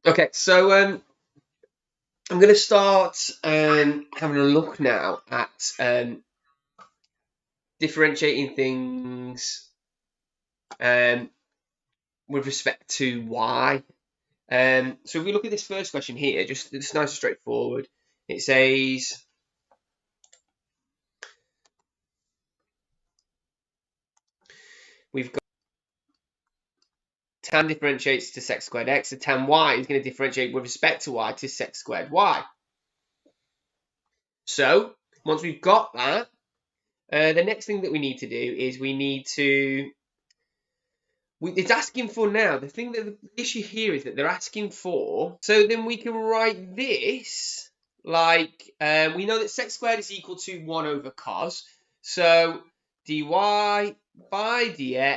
Okay, so I'm going to start having a look now at differentiating things um, with respect to y. So if we look at this first question here, just it's nice and straightforward. It says we've got tan differentiates to sec squared x, so tan y is going to differentiate with respect to y to sec squared y. So once we've got that, the next thing that we need to do is we need to it's asking for now. The thing that the issue here is that they're asking for. So then we can write this like we know that sec squared is equal to 1 over cos. So dy by dx.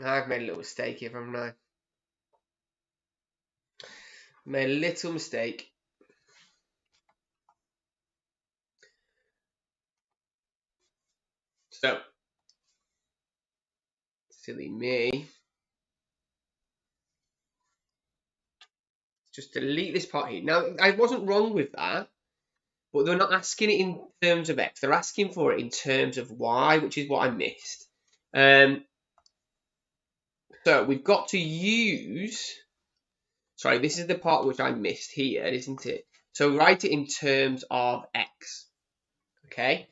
I've made a little mistake here, haven't I? Made a little mistake. So silly me. Just delete this part here. Now I wasn't wrong with that. But they're not asking it in terms of x. They're asking for it in terms of y, which is what I missed. So we've got to use. Sorry, this is the part which I missed here, isn't it? So write it in terms of x. Okay.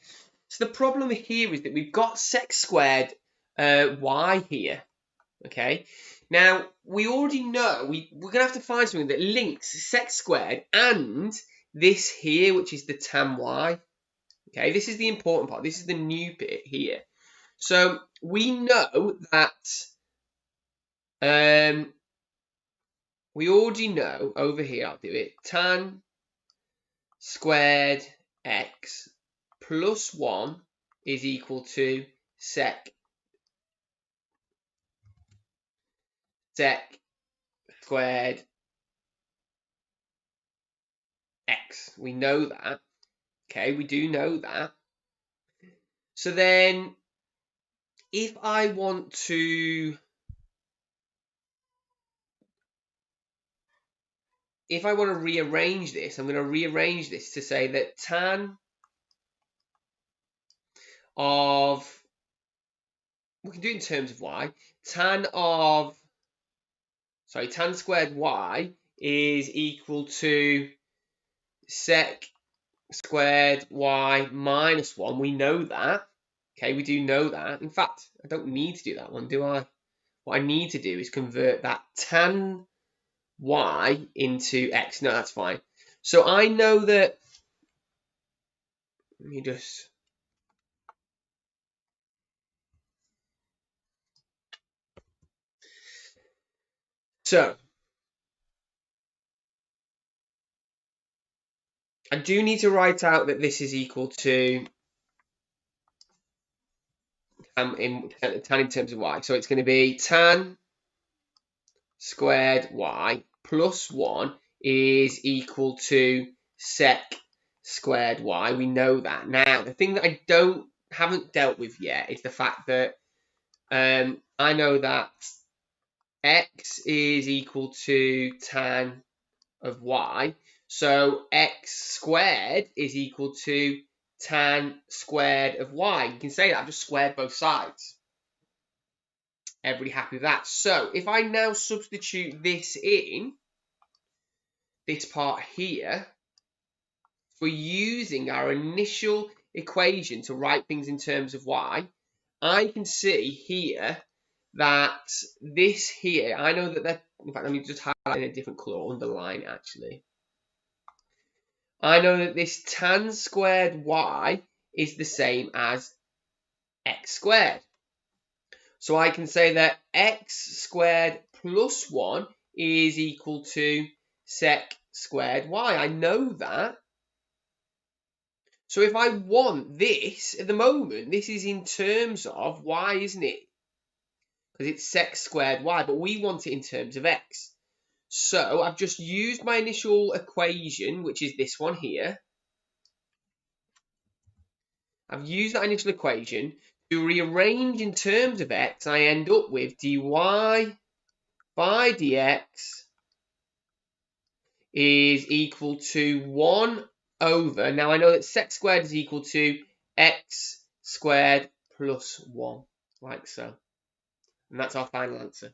So the problem here is that we've got sec squared y here. Okay. Now we already know we're gonna have to find something that links sec squared and this here, which is the tan y. Okay, this is the important part. This is the new bit here. So we know that we already know over here. I'll do it. Tan squared x plus 1 is equal to sec squared x. We know that. Okay, we do know that. So then if I want to rearrange this, I'm going to rearrange this to say that tan of, we can do it in terms of y, tan squared y is equal to sec squared y minus 1. We know that. Okay, we do know that. In fact, I don't need to do that one, do I? What I need to do is convert that tan y into x. No, that's fine. So I know that, let me just, so I do need to write out that this is equal to tan in terms of y. So it's going to be tan squared y plus 1 is equal to sec squared y. We know that. Now, the thing that I haven't dealt with yet is the fact that I know that x is equal to tan of y. So x squared is equal to tan squared of y. You can say that I've just squared both sides. Everybody happy with that? So if I now substitute this in, this part here, we're using our initial equation to write things in terms of y. I can see here that this here, I know that they're, in fact, let me just highlight in a different color, underline actually. I know that this tan squared y is the same as x squared. So I can say that x squared plus 1 is equal to sec squared y. I know that. So if I want this, at the moment, this is in terms of y, isn't it? Because it's sec squared y, but we want it in terms of x. So I've just used my initial equation, which is this one here. I've used that initial equation to rearrange in terms of x. I end up with dy by dx is equal to 1 over, now I know that sec squared is equal to x squared plus 1, like so. And that's our final answer.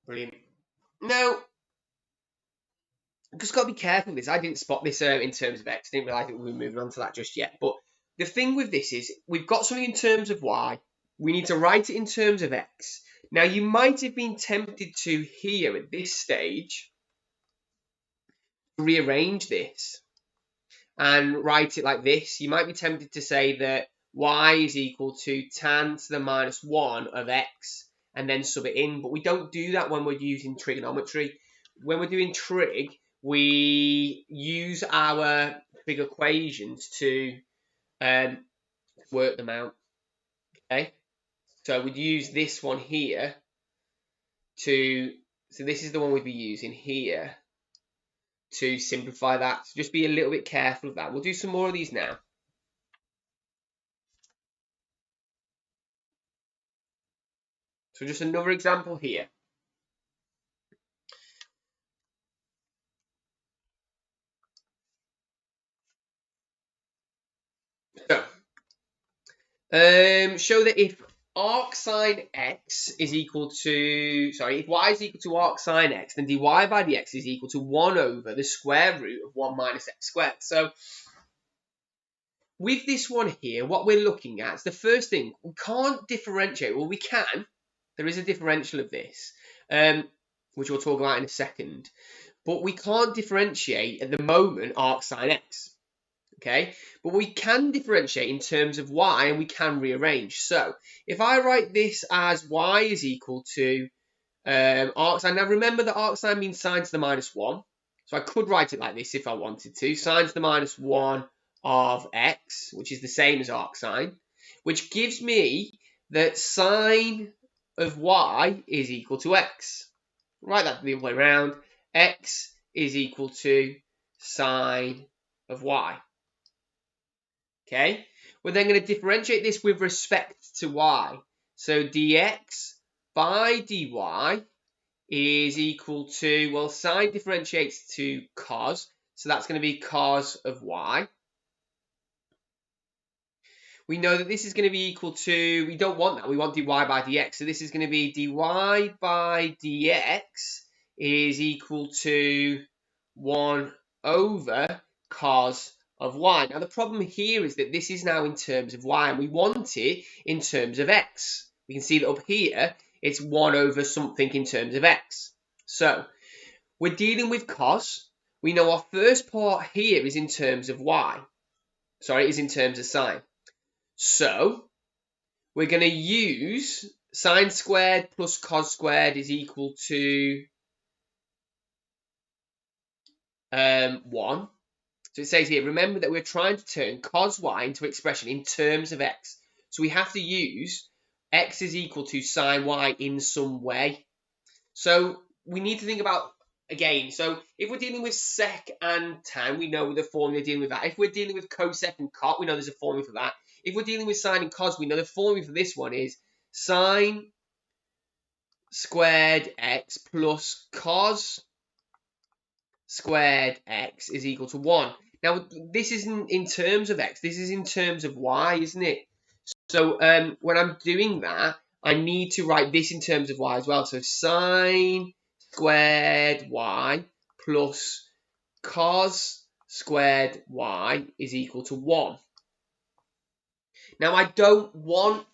Brilliant. Now, just got to be careful with this. I didn't spot this in terms of x. Didn't realise that we were moving on to that just yet. But the thing with this is we've got something in terms of y. We need to write it in terms of x. Now, you might have been tempted to here at this stage rearrange this and write it like this. You might be tempted to say that y is equal to tan to the minus 1 of x and then sub it in. But we don't do that when we're using trigonometry. When we're doing trig, we use our trig equations to work them out. Okay, so we'd use this one here to, so this is the one we'd be using here to simplify that. So just be a little bit careful of that. We'll do some more of these now. So just another example here. So, show that if arc sine x is equal to, if y is equal to arc sine x, then dy by dx is equal to 1 over the square root of 1 minus x squared. So, with this one here, what we're looking at is the first thing, we can't differentiate. Well, we can. There is a differential of this, which we'll talk about in a second. But we can't differentiate at the moment arc sine x. Okay, but we can differentiate in terms of y, and we can rearrange. So if I write this as y is equal to arc sine, now remember that arc sine means sine to the minus 1. So I could write it like this if I wanted to. Sine to the minus 1 of x, which is the same as arc sine, which gives me that sine of y is equal to x. Write that the other way around. X is equal to sine of y. Okay, we're then going to differentiate this with respect to y. So dx by dy is equal to, well, sine differentiates to cos, so that's going to be cos of y. We know that this is going to be equal to, we don't want that, we want dy by dx. So this is going to be dy by dx is equal to 1 over cos of y. Now the problem here is that this is now in terms of y, and we want it in terms of x. We can see that up here, it's 1 over something in terms of x. So we're dealing with cos. We know our first part here is in terms of y. Sorry, is in terms of sine. So we're going to use sine squared plus cos squared is equal to 1. So it says here, remember that we're trying to turn cos y into expression in terms of x. So we have to use x is equal to sine y in some way. So we need to think about, again, so if we're dealing with sec and tan, we know the formula dealing with that. If we're dealing with cosec and cot, we know there's a formula for that. If we're dealing with sine and cos, we know the formula for this one is sine squared x plus cos squared x is equal to 1. Now, this isn't in terms of x. This is in terms of y, isn't it? So when I'm doing that, I need to write this in terms of y as well. So sine squared y plus cos squared y is equal to 1. Now, I don't want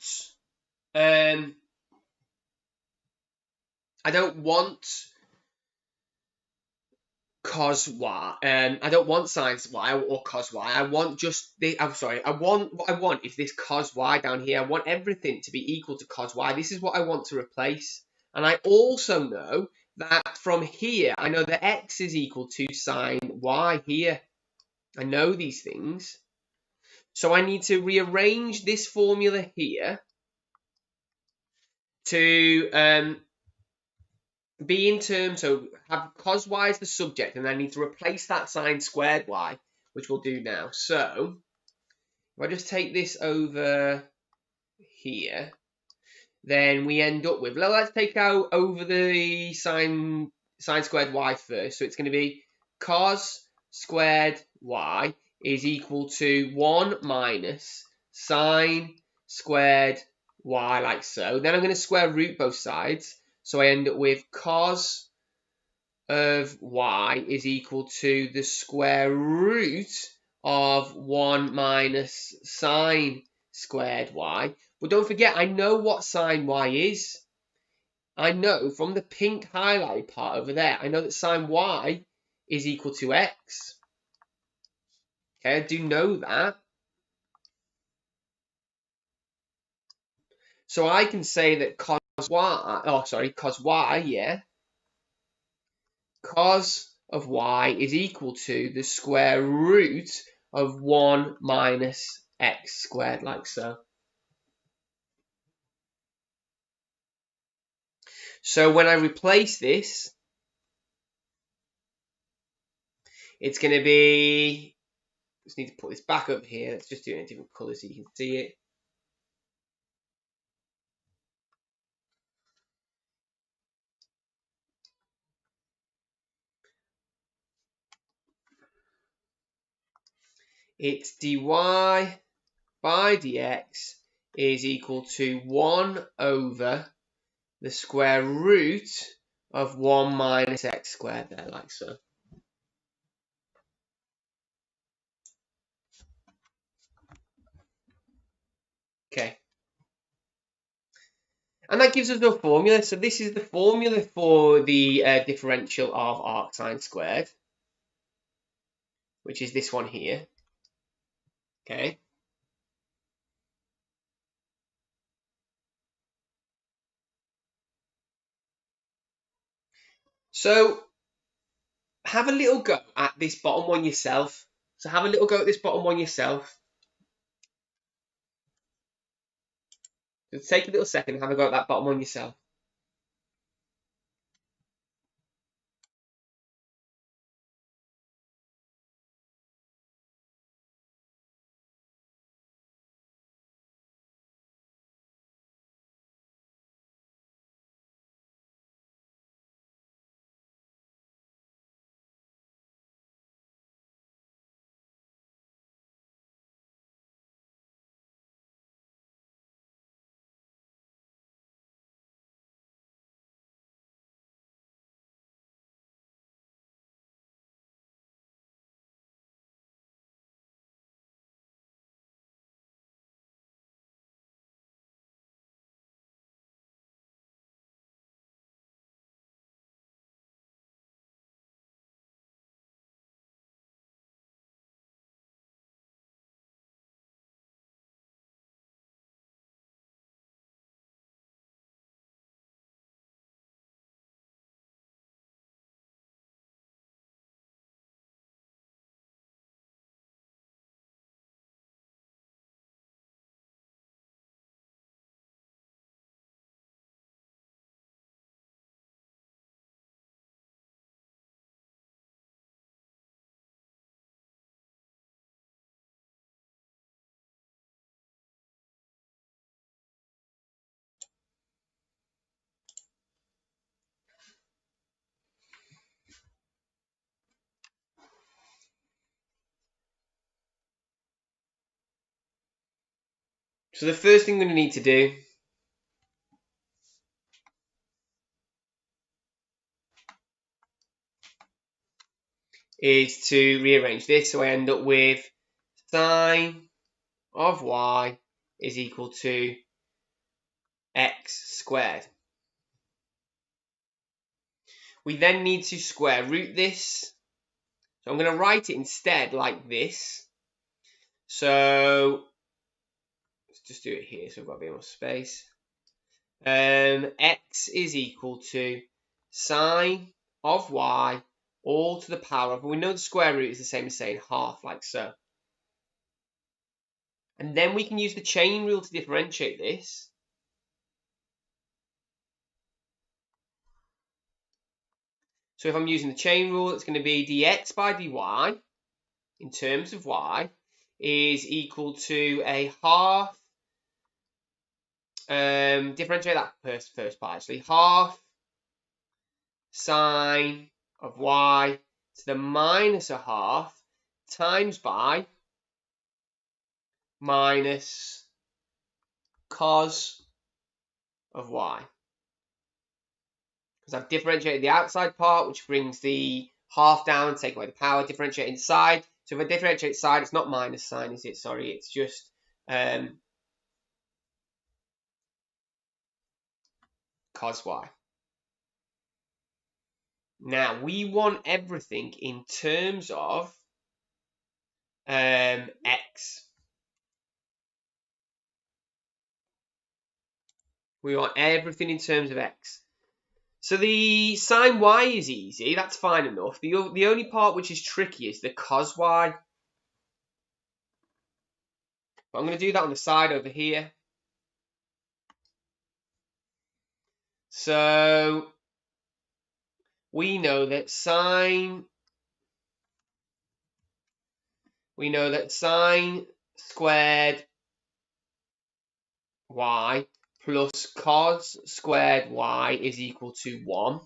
cos y. I don't want sine y or cos y. I want just the. I'm sorry. What I want is this cos y down here. I want everything to be equal to cos y. This is what I want to replace. And I also know that from here, I know that x is equal to sine y here. I know these things. So I need to rearrange this formula here to be in terms, so have cos y as the subject, and I need to replace that sine squared y, which we'll do now. So if I just take this over here, then we end up with, let's take out over the sine squared y first. So it's going to be cos squared y is equal to 1 minus sine squared y, like so. Then I'm going to square root both sides. So I end up with cos of y is equal to the square root of 1 minus sine squared y. But don't forget, I know what sine y is. I know from the pink highlighted part over there, I know that sine y is equal to x. Okay, I do know that. So I can say that cos y, yeah. Cos of y is equal to the square root of 1 minus x squared, like so. So when I replace this, it's going to be, just need to put this back up here. Let's just do it in a different colour so you can see it. It's dy by dx is equal to 1 over the square root of 1 minus x squared there, like so. Okay. And that gives us the formula. So this is the formula for the differential of arcsine squared, which is this one here. Okay. So have a little go at this bottom one yourself. So have a little go at this bottom one yourself. Just take a little second and have a go at that bottom one yourself. So the first thing we're going to need to do is to rearrange this. So I end up with sine of y is equal to x squared. We then need to square root this. So I'm going to write it instead like this. So let's just do it here so we've got a bit more space. X is equal to sine of y all to the power of, we know the square root is the same as saying half, like so. And then we can use the chain rule to differentiate this. So if I'm using the chain rule, it's going to be dx by dy in terms of y is equal to a half, differentiate that first part actually, half sine of y to the minus a half times by minus cos of y. Because I've differentiated the outside part, which brings the half down, take away the power, differentiate inside. So if I differentiate side, it's not minus sign, is it? Sorry, it's just cos y. Now, we want everything in terms of x. We want everything in terms of x. So the sine y is easy, that's fine enough. The only part which is tricky is the cos y. But I'm going to do that on the side over here. So we know that sine squared y plus cos squared y is equal to 1.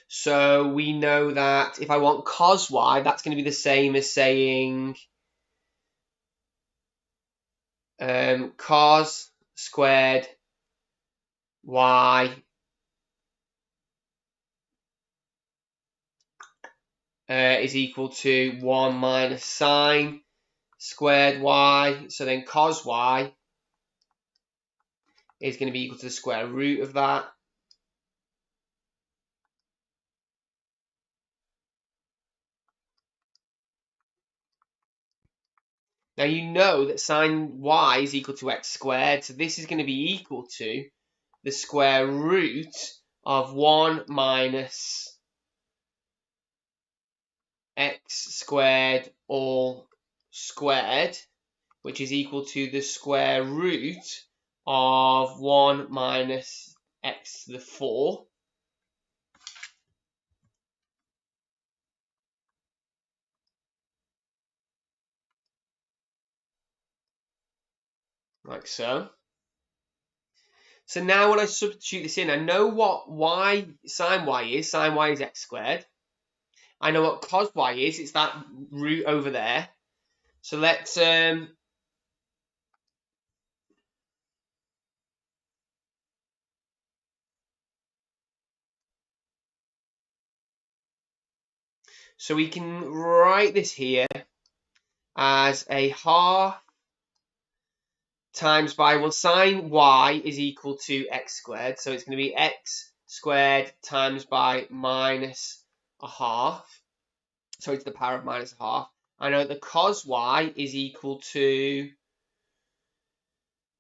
So we know that if I want cos y, that's going to be the same as saying cos squared y is equal to 1 minus sine squared y. So then cos y is going to be equal to the square root of that. Now you know that sine y is equal to x squared, so this is going to be equal to the square root of 1 minus x squared all squared, which is equal to the square root of 1 minus x to the 4. Like so. So now when I substitute this in, I know what sine y is. Sine y is x squared. I know what cos y is. It's that root over there. So let's so we can write this here as a half times by, well, sine y is equal to x squared. So it's going to be x squared times by minus a half. So to the power of minus a half. I know that cos y is equal to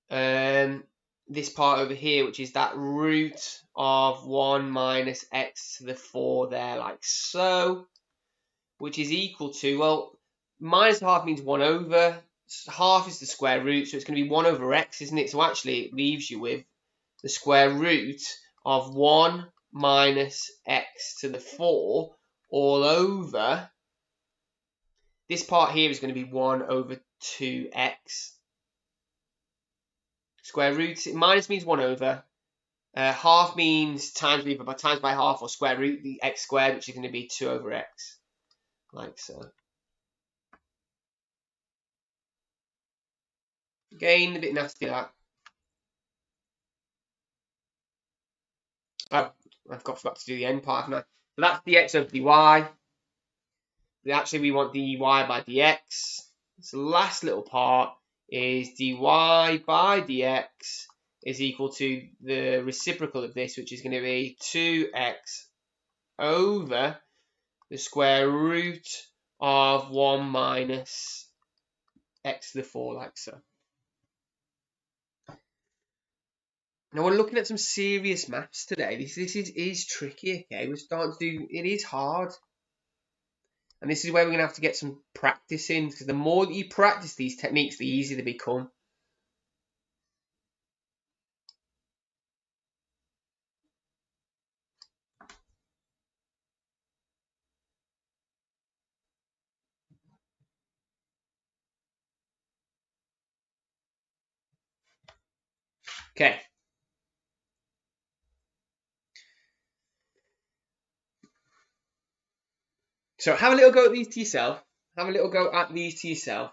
this part over here, which is that root of 1 minus x to the 4 there, like so, which is equal to, well, minus a half means 1 over, half is the square root, so it's going to be 1 over x, isn't it? So actually it leaves you with the square root of 1 minus x to the 4 all over, this part here is going to be 1 over 2x. Square root, minus means 1 over. Half means times by half, or square root the x squared, which is going to be 2 over x. Like so. Again, a bit nasty that. Oh, I forgot to do the end part, haven't I? So that's dx over dy. Actually, we want dy by dx. So the last little part is dy by dx is equal to the reciprocal of this, which is going to be 2x over the square root of 1 minus x to the 4, like so. Now we're looking at some serious maths today. This is tricky, okay? We're starting to do, it is hard. And this is where we're going to have to get some practice in, because the more that you practice these techniques, the easier they become. Okay. So have a little go at these to yourself. Have a little go at these to yourself.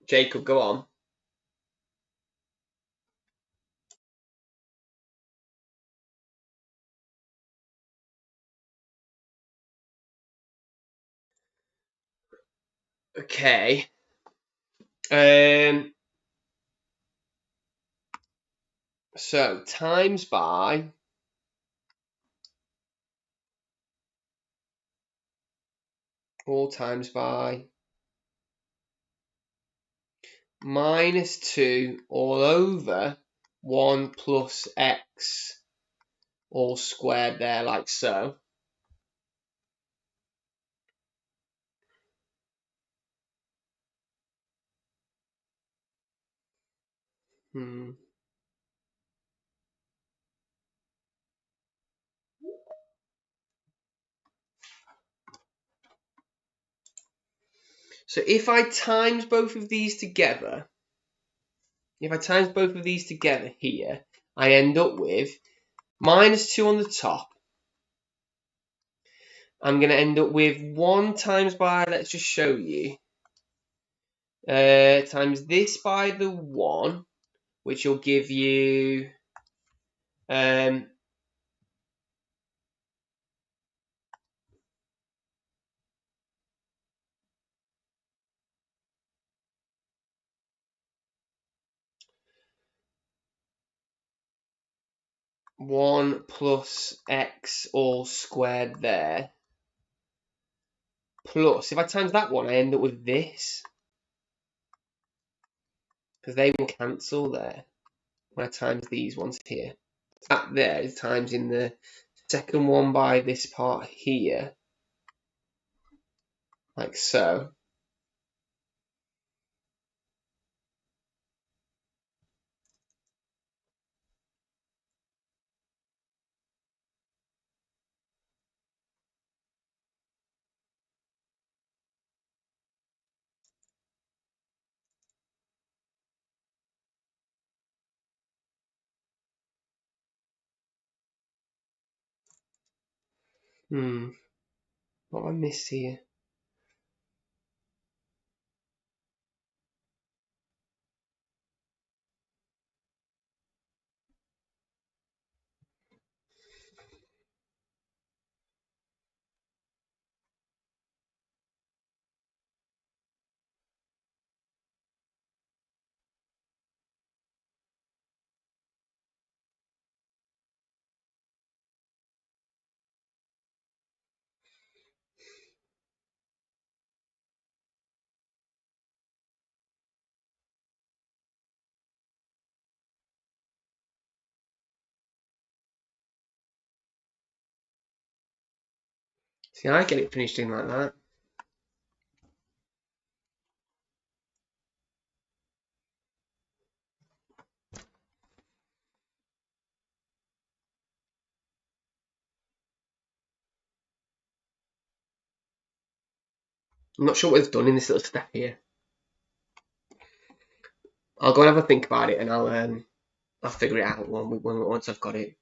Jacob, go on. Okay. So times by all times by minus 2 all over 1 plus x all squared there like so. So if I times both of these together, here, I end up with minus 2 on the top. I'm going to end up with 1 times by, let's just show you, times this by the 1, which will give you 1 plus x all squared there. Plus, if I times that one, I end up with this. Because they will cancel there when I times these ones here. That there is times in the second one by this part here. Like so. What have I missed here? See, I get it finished in like that. I'm not sure what it's done in this little step here. I'll go and have a think about it, and I'll figure it out once I've got it.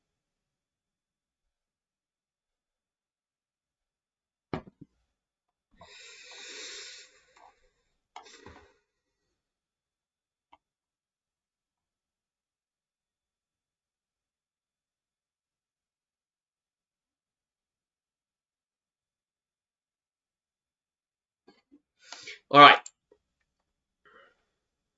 All right.